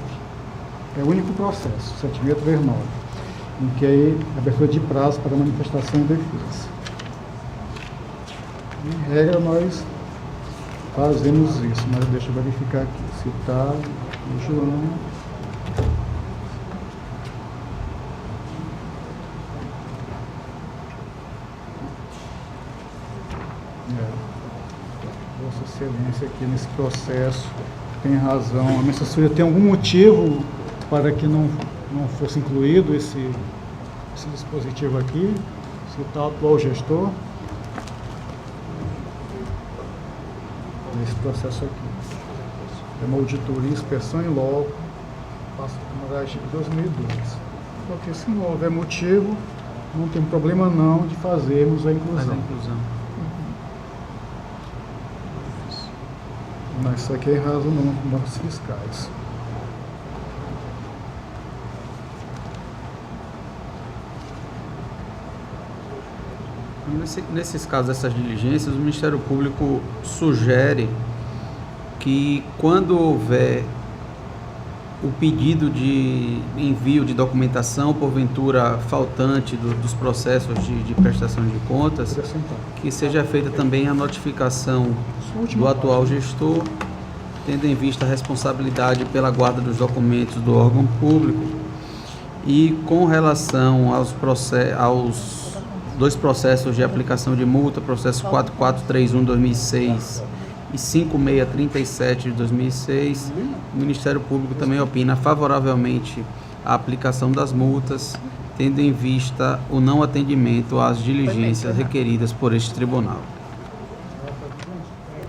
É o único processo, 7639, em que aí abertura de prazo para manifestação e defesa. Em regra, nós fazemos isso, mas deixa eu verificar aqui. Se está no João. Vossa Excelência aqui nesse processo tem razão. A minha assessoria tem algum motivo para que não fosse incluído esse dispositivo aqui? Se está o atual gestor nesse processo aqui. É uma auditoria, inspeção em loco, passo de camaragem de 2002. Porque se não houver motivo, não tem problema não de fazermos a inclusão. Mas isso aqui é em razão dos bancos fiscais. Nesses casos dessas diligências, o Ministério Público sugere que quando houver o pedido de envio de documentação, porventura faltante dos processos de prestação de contas, que seja feita também a notificação do atual gestor, tendo em vista a responsabilidade pela guarda dos documentos do órgão público. E com relação aos dois processos de aplicação de multa, processo 4431/2006 e 5637 de 2006, o Ministério Público também opina favoravelmente à aplicação das multas, tendo em vista o não atendimento às diligências requeridas por este tribunal.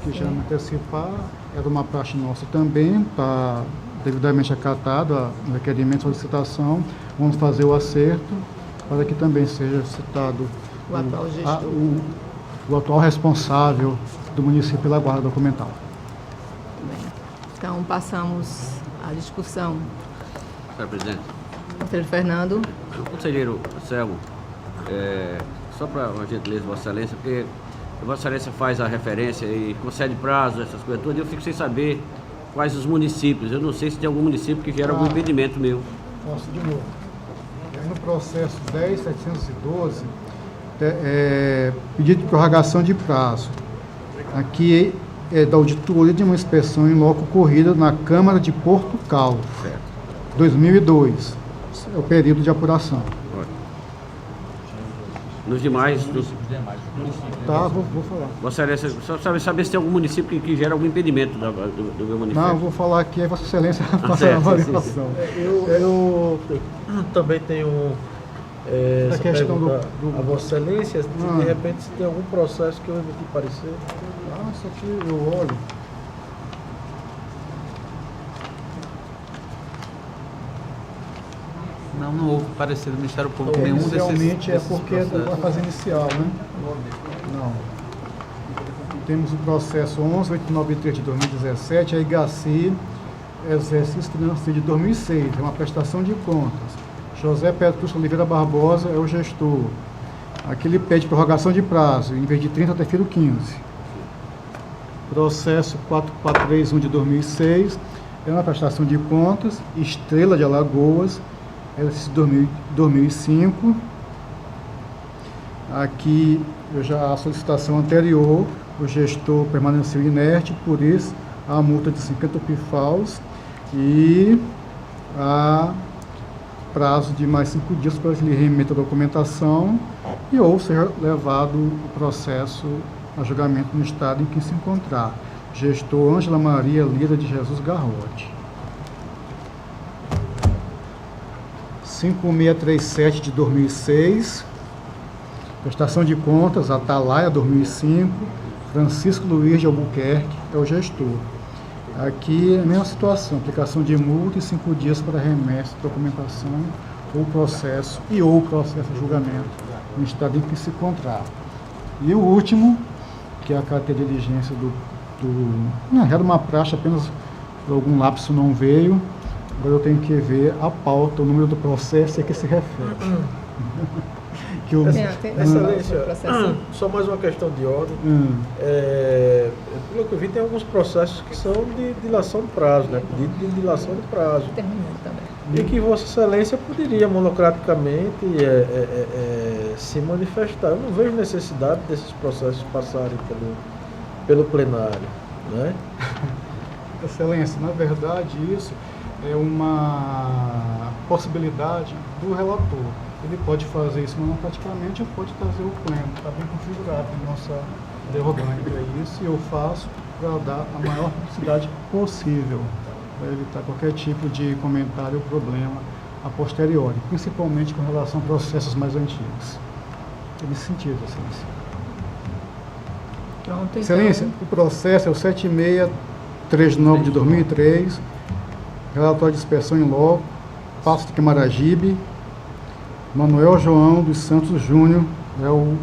Que já me antecipar, era uma praxe nossa também, está devidamente acatado o requerimento de solicitação, vamos fazer o acerto para que também seja citado O atual gestor. O atual responsável do município pela guarda documental. Bem, então, passamos A discussão. Senhor presidente. Conselheiro Fernando. Conselheiro Anselmo, só para uma gentileza, Vossa Excelência, porque Vossa Excelência faz a referência e concede prazo, essas coisas todas, e eu fico sem saber quais os municípios. Eu não sei se tem algum município que gera algum impedimento meu. Posso de novo. No processo 10.712, pedido de prorrogação de prazo. Aqui é da auditoria de uma inspeção em loco ocorrida na Câmara de Porto Calvo, 2002. Esse é o período de apuração. Nos demais... Tá, vou falar. Vossa Excelência, só saber se tem algum município que gera algum impedimento do meu município. Não, eu vou falar aqui, aí Vossa Excelência faça a avaliação. Eu também tenho A essa questão pergunta do- a Vossa Excelência, se de repente se tem algum processo que eu emiti parecer. Ah, isso aqui eu olho. Não houve parecer do Ministério Público nenhum desses. Inicialmente é porque é da processos. fase inicial, né? Não. Temos o processo 11.893 de 2017, a IGACI, exercício financeiro de 2006, é uma prestação de contas. José Petrúcio Oliveira Barbosa é o gestor. Aqui ele pede prorrogação de prazo, em vez de 30 até 15. Processo 4431 de 2006, é uma prestação de contas, Estrela de Alagoas, exercício 2005. Aqui, a solicitação anterior, o gestor permaneceu inerte, por isso a multa de 50 pifaus e a prazo de mais 5 dias para que ele remeta a documentação e ou seja levado o processo a julgamento no estado em que se encontrar. Gestor Ângela Maria Lira de Jesus Garrote. 5637 de 2006, prestação de contas, Atalaia 2005, Francisco Luiz de Albuquerque é o gestor. Aqui é a mesma situação, aplicação de multa e 5 dias para remessa de documentação ou processo de julgamento no estado em que se encontrar. E o último, que é a carteira de diligência na real, uma praxe, apenas por algum lapso não veio. Agora eu tenho que ver a pauta, o número do processo e a que se refere. Que o- Excelência, só mais uma questão de ordem. Pelo que eu vi, tem alguns processos que são de dilação de prazo, né? Pedido de dilação de prazo. Terminando também. E que Vossa Excelência poderia monocraticamente se manifestar. Eu não vejo necessidade desses processos passarem pelo plenário, né? Excelência, na verdade isso é uma possibilidade do relator. Ele pode fazer isso monocraticamente ou pode trazer o pleno. Está bem configurado em nossa derrogante. É isso e eu faço para dar a maior publicidade possível, para evitar qualquer tipo de comentário ou problema a posteriori, principalmente com relação a processos mais antigos. Nesse sentido, Excelência. Pronto, então. Excelência, o processo é o 7639 de 2003, relatório de inspeção em loco, Passo de Camaragibe, Manuel João dos Santos Júnior é o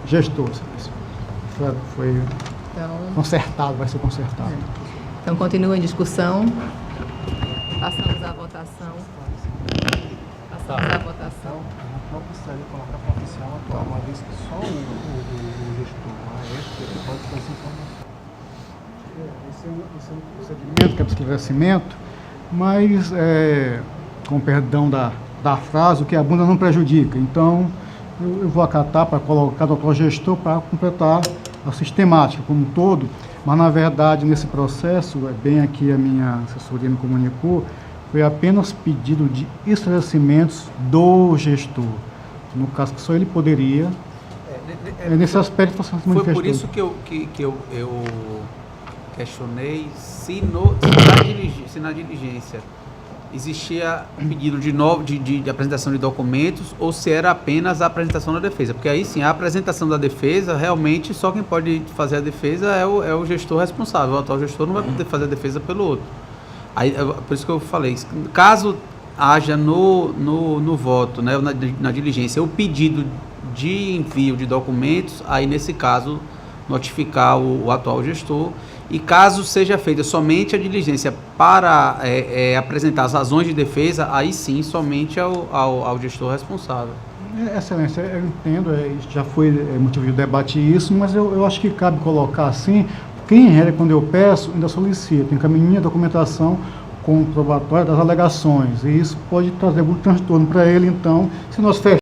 gestor. Excelência. Foi Então, consertado, vai ser consertado. então continua em discussão. Passamos à votação. Passamos à votação. Não precisaria colocar para oficial atual, uma vez que só o gestor, o maestro, ele pode fazer informação. Esse é um procedimento que é de esclarecimento, mas, com perdão da frase, o que abunda não prejudica. Então, eu vou acatar para colocar o atual gestor para completar a sistemática como um todo, mas, na verdade, nesse processo, bem aqui a minha assessoria me comunicou, foi apenas pedido de esclarecimentos do gestor. No caso, que só ele poderia. Nesse aspecto, você se manifestou. Foi por isso que eu questionei se na diligência existia um pedido de apresentação de documentos ou se era apenas a apresentação da defesa. Porque aí sim, a apresentação da defesa, realmente só quem pode fazer a defesa é o gestor responsável. O atual gestor não vai poder fazer a defesa pelo outro. Aí, por isso que eu falei, caso haja no voto, né, na diligência, o pedido de envio de documentos, aí nesse caso notificar o atual gestor E caso seja feita somente a diligência para apresentar as razões de defesa, aí sim, somente ao gestor responsável. Excelência, eu entendo, já foi motivo de debate isso, mas eu acho que cabe colocar assim, porque em regra, quando eu peço, ainda solicito, encaminho minha documentação comprobatória das alegações, e isso pode trazer algum transtorno para ele, então, se nós